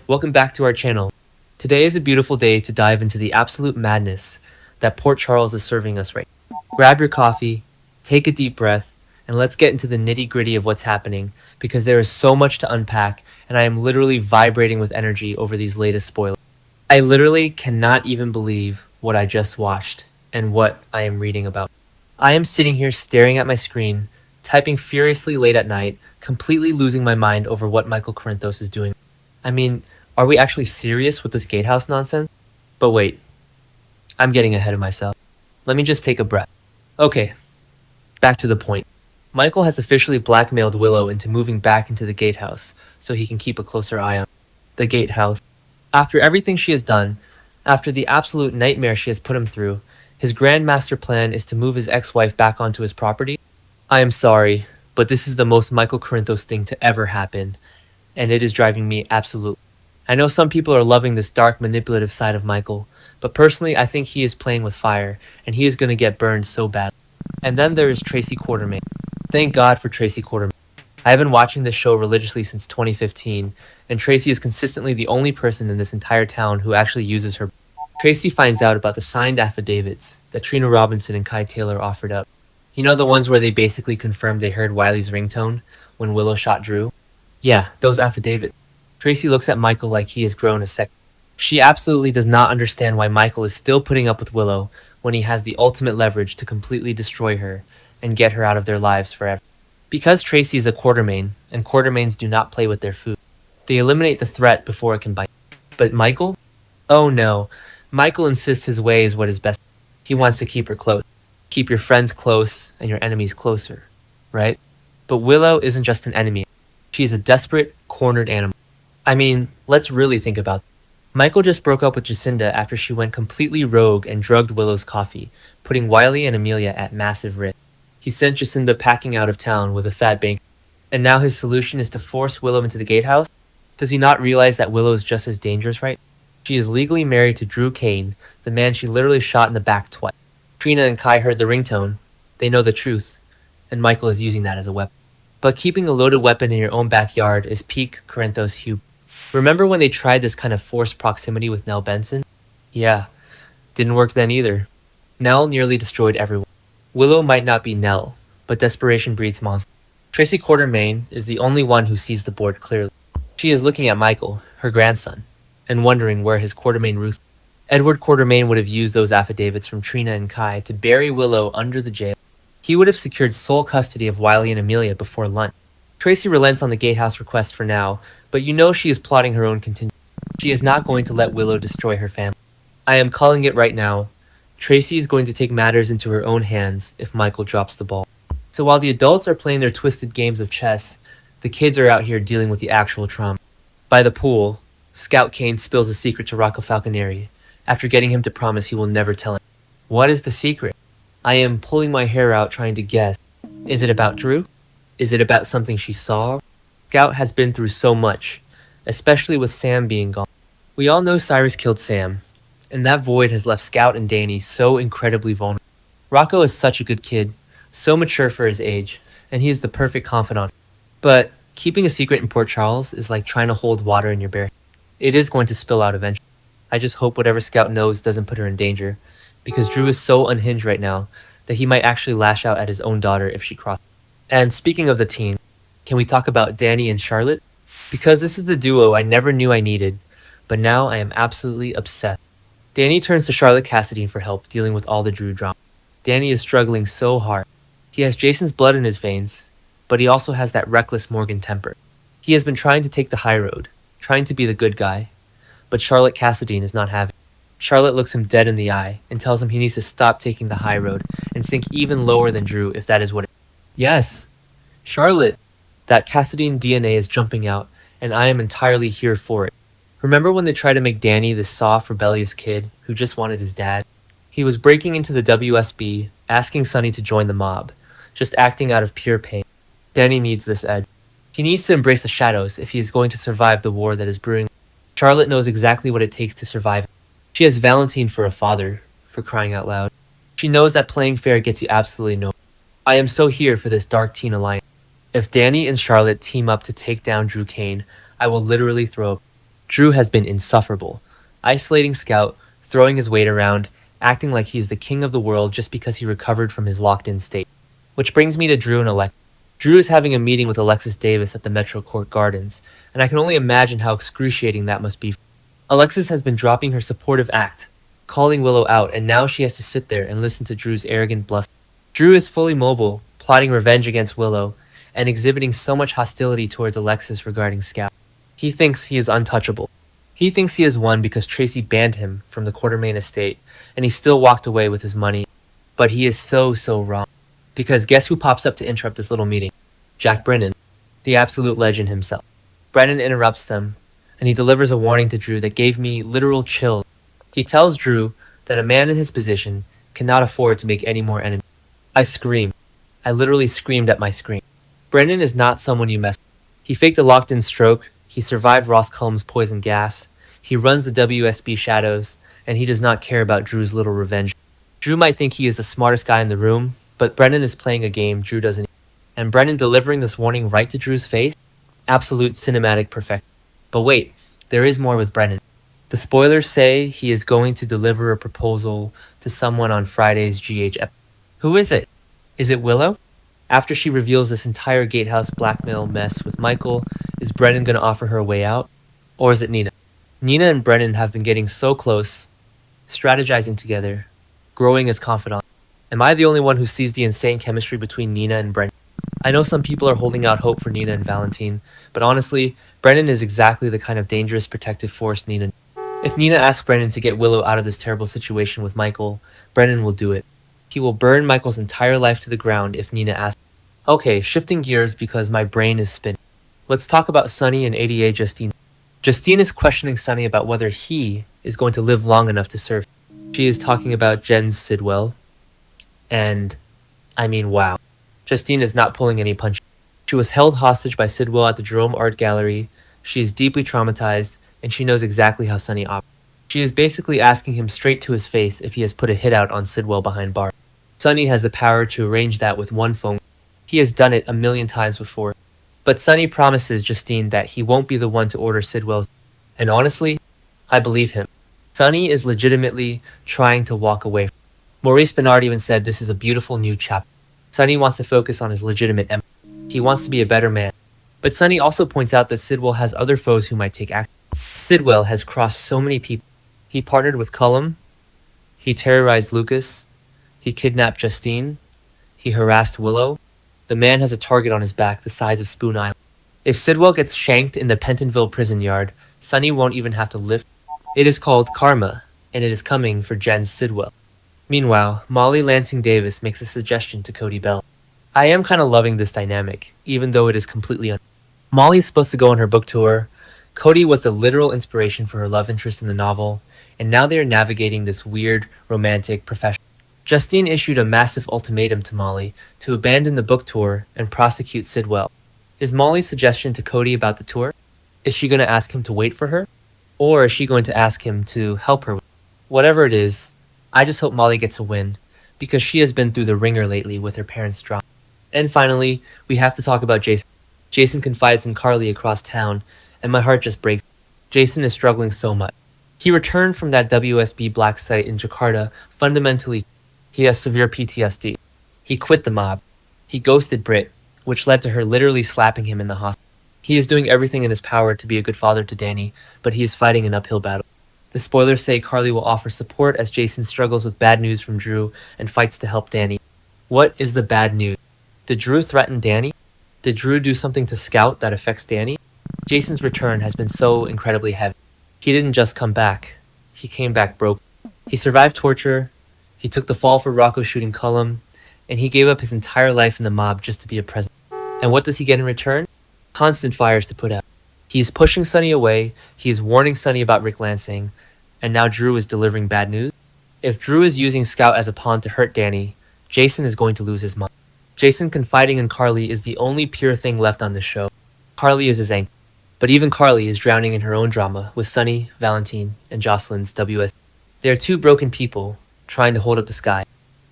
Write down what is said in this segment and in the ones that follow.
Welcome back to our channel. Today is a beautiful day to dive into the absolute madness that Port Charles is serving us right now. Grab your coffee, take a deep breath, and let's get into the nitty-gritty of what's happening because there is so much to unpack and I am literally vibrating with energy over these latest spoilers. I literally cannot even believe what I just watched and what I am reading about. I am sitting here staring at my screen, typing furiously late at night, completely losing my mind over what Michael Corinthos is doing. I mean, are we actually serious with this gatehouse nonsense? But wait, I'm getting ahead of myself. Let me just take a breath. Okay, back to the point. Michael has officially blackmailed Willow into moving back into the gatehouse so he can keep a closer eye on the gatehouse. After everything she has done, after the absolute nightmare she has put him through, his grand master plan is to move his ex-wife back onto his property. I am sorry, but this is the most Michael Corinthos thing to ever happen, and it is driving me absolutely. I know some people are loving this dark, manipulative side of Michael, but personally I think he is playing with fire, and he is going to get burned so bad. And then there is Tracy Quartermaine. Thank God for Tracy Quartermaine. I have been watching this show religiously since 2015, and Tracy is consistently the only person in this entire town who actually uses her. Tracy finds out about the signed affidavits that Trina Robinson and Kai Taylor offered up. You know, the ones where they basically confirmed they heard Wiley's ringtone when Willow shot Drew? Yeah, those affidavits. Tracy looks at Michael like he has grown a sec. She absolutely does not understand why Michael is still putting up with Willow when he has the ultimate leverage to completely destroy her and get her out of their lives forever. Because Tracy is a Quartermaine, and Quartermaines do not play with their food, they eliminate the threat before it can bite. But Michael? Oh no, Michael insists his way is what is best. He wants to keep her close. Keep your friends close and your enemies closer, right? But Willow isn't just an enemy. She is a desperate, cornered animal. I mean, let's really think about it. Michael just broke up with Jacinda after she went completely rogue and drugged Willow's coffee, putting Wiley and Amelia at massive risk. He sent Jacinda packing out of town with a fat bank. And now his solution is to force Willow into the gatehouse? Does he not realize that Willow is just as dangerous, right? She is legally married to Drew Kane, the man she literally shot in the back twice. Trina and Kai heard the ringtone. They know the truth. And Michael is using that as a weapon. But keeping a loaded weapon in your own backyard is peak Corinthos hue. Remember when they tried this kind of forced proximity with Nell Benson? Yeah, didn't work then either. Nell nearly destroyed everyone. Willow might not be Nell, but desperation breeds monsters. Tracy Quartermaine is the only one who sees the board clearly. She is looking at Michael, her grandson, and wondering where his Quartermaine Ruth. Edward Quartermaine would have used those affidavits from Trina and Kai to bury Willow under the jail. He would have secured sole custody of Wiley and Amelia before lunch. Tracy relents on the gatehouse request for now, but you know she is plotting her own contingency. She is not going to let Willow destroy her family. I am calling it right now. Tracy is going to take matters into her own hands if Michael drops the ball. So while the adults are playing their twisted games of chess, the kids are out here dealing with the actual trauma. By the pool, Scout Kane spills a secret to Rocco Falconeri after getting him to promise he will never tell him. What is the secret? I am pulling my hair out trying to guess. Is it about Drew? Is it about something she saw? Scout has been through so much, especially with Sam being gone. We all know Cyrus killed Sam, and that void has left Scout and Danny so incredibly vulnerable. Rocco is such a good kid, so mature for his age, and he is the perfect confidant. But keeping a secret in Port Charles is like trying to hold water in your bare. It is going to spill out eventually. I just hope whatever Scout knows doesn't put her in danger, because Drew is so unhinged right now that he might actually lash out at his own daughter if she crosses. And speaking of the team, can we talk about Danny and Charlotte? Because this is the duo I never knew I needed, but now I am absolutely obsessed. Danny turns to Charlotte Cassadine for help dealing with all the Drew drama. Danny is struggling so hard. He has Jason's blood in his veins, but he also has that reckless Morgan temper. He has been trying to take the high road, trying to be the good guy, but Charlotte Cassadine is not having it. Charlotte looks him dead in the eye and tells him he needs to stop taking the high road and sink even lower than Drew if that is what it is. Yes, Charlotte. That Cassadine DNA is jumping out, and I am entirely here for it. Remember when they tried to make Danny this soft, rebellious kid who just wanted his dad? He was breaking into the WSB, asking Sonny to join the mob, just acting out of pure pain. Danny needs this edge. He needs to embrace the shadows if he is going to survive the war that is brewing. Charlotte knows exactly what it takes to survive. She has Valentine for a father, for crying out loud. She knows that playing fair gets you absolutely nowhere. I am so here for this dark teen alliance. If Danny and Charlotte team up to take down Drew Kane, I will literally throw up. Drew has been insufferable, isolating Scout, throwing his weight around, acting like he's the king of the world just because he recovered from his locked-in state. Which brings me to Drew and Alexis. Drew is having a meeting with Alexis Davis at the Metro Court Gardens, and I can only imagine how excruciating that must be. Alexis has been dropping her supportive act, calling Willow out, and now she has to sit there and listen to Drew's arrogant bluster. Drew is fully mobile, plotting revenge against Willow, and exhibiting so much hostility towards Alexis regarding Scout. He thinks he is untouchable. He thinks he has won because Tracy banned him from the Quartermain estate, and he still walked away with his money. But he is so wrong. Because guess who pops up to interrupt this little meeting? Jack Brennan, the absolute legend himself. Brennan interrupts them, and he delivers a warning to Drew that gave me literal chills. He tells Drew that a man in his position cannot afford to make any more enemies. I screamed. I literally screamed at my screen. Brennan is not someone you mess with. He faked a locked-in stroke, he survived Ross Cullum's poison gas, he runs the WSB shadows, and he does not care about Drew's little revenge. Drew might think he is the smartest guy in the room, but Brennan is playing a game Drew doesn't. And Brennan delivering this warning right to Drew's face? Absolute cinematic perfection. But wait, there is more with Brennan. The spoilers say he is going to deliver a proposal to someone on Friday's GH episode. Who is it? Is it Willow? After she reveals this entire Gatehouse blackmail mess with Michael, is Brennan going to offer her a way out? Or is it Nina? Nina and Brennan have been getting so close, strategizing together, growing as confidants. Am I the only one who sees the insane chemistry between Nina and Brennan? I know some people are holding out hope for Nina and Valentine, but honestly, Brennan is exactly the kind of dangerous protective force Nina needs. If Nina asks Brennan to get Willow out of this terrible situation with Michael, Brennan will do it. He will burn Michael's entire life to the ground if Nina asks. Okay, shifting gears because my brain is spinning. Let's talk about Sonny and ADA Justine. Justine is questioning Sonny about whether he is going to live long enough to serve. She is talking about Jen's Sidwell. And, I mean, wow. Justine is not pulling any punches. She was held hostage by Sidwell at the Jerome Art Gallery. She is deeply traumatized, and she knows exactly how Sonny operates. She is basically asking him straight to his face if he has put a hit out on Sidwell behind bars. Sonny has the power to arrange that with one phone. He has done it a million times before. But Sonny promises Justine that he won't be the one to order Sidwell's. And honestly, I believe him. Sonny is legitimately trying to walk away. Maurice Benard even said this is a beautiful new chapter. Sonny wants to focus on his legitimate empathy. He wants to be a better man. But Sonny also points out that Sidwell has other foes who might take action. Sidwell has crossed so many people. He partnered with Cullum. He terrorized Lucas. He kidnapped Justine. He harassed Willow. The man has a target on his back the size of Spoon Island. If Sidwell gets shanked in the Pentonville prison yard, Sonny won't even have to lift. It is called karma, and it is coming for Jen's Sidwell. Meanwhile, Molly Lansing Davis makes a suggestion to Cody Bell. I am kind of loving this dynamic, even though it is completely Molly is supposed to go on her book tour. Cody was the literal inspiration for her love interest in the novel, and now they are navigating this weird, romantic, professional. Justine issued a massive ultimatum to Molly to abandon the book tour and prosecute Sidwell. Is Molly's suggestion to Cody about the tour? Is she going to ask him to wait for her? Or is she going to ask him to help her? Whatever it is, I just hope Molly gets a win, because she has been through the ringer lately with her parents' drama. And finally, we have to talk about Jason. Jason confides in Carly across town, and my heart just breaks. Jason is struggling so much. He returned from that WSB black site in Jakarta fundamentally. He has severe PTSD. He quit the mob. He ghosted Britt, which led to her literally slapping him in the hospital. He is doing everything in his power to be a good father to Danny, but he is fighting an uphill battle. The spoilers say Carly will offer support as Jason struggles with bad news from Drew and fights to help Danny. What is the bad news? Did Drew threaten Danny? Did Drew do something to Scout that affects Danny? Jason's return has been so incredibly heavy. He didn't just come back. He came back broke. He survived torture. He took the fall for Rocco shooting Cullum, and he gave up his entire life in the mob just to be a president. And what does he get in return? Constant fires to put out. He is pushing Sonny away, he is warning Sonny about Rick Lansing, and now Drew is delivering bad news. If Drew is using Scout as a pawn to hurt Danny, Jason is going to lose his mind. Jason confiding in Carly is the only pure thing left on this show. Carly is his anchor. But even Carly is drowning in her own drama with Sonny, Valentine, and Jocelyn's WS. They are two broken people trying to hold up the sky.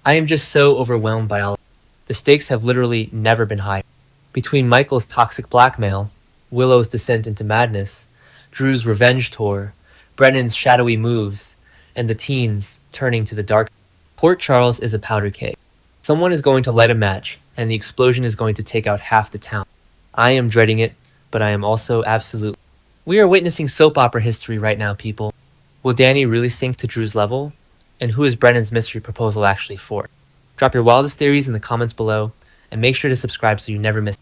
I am just so overwhelmed by all of it. The stakes have literally never been higher. Between Michael's toxic blackmail, Willow's descent into madness, Drew's revenge tour, Brennan's shadowy moves, and the teens turning to the dark. Port Charles is a powder keg. Someone is going to light a match, and the explosion is going to take out half the town. I am dreading it, but I am also absolutely. We are witnessing soap opera history right now, people. Will Danny really sink to Drew's level? And who is Brennan's mystery proposal actually for? Drop your wildest theories in the comments below, and make sure to subscribe so you never miss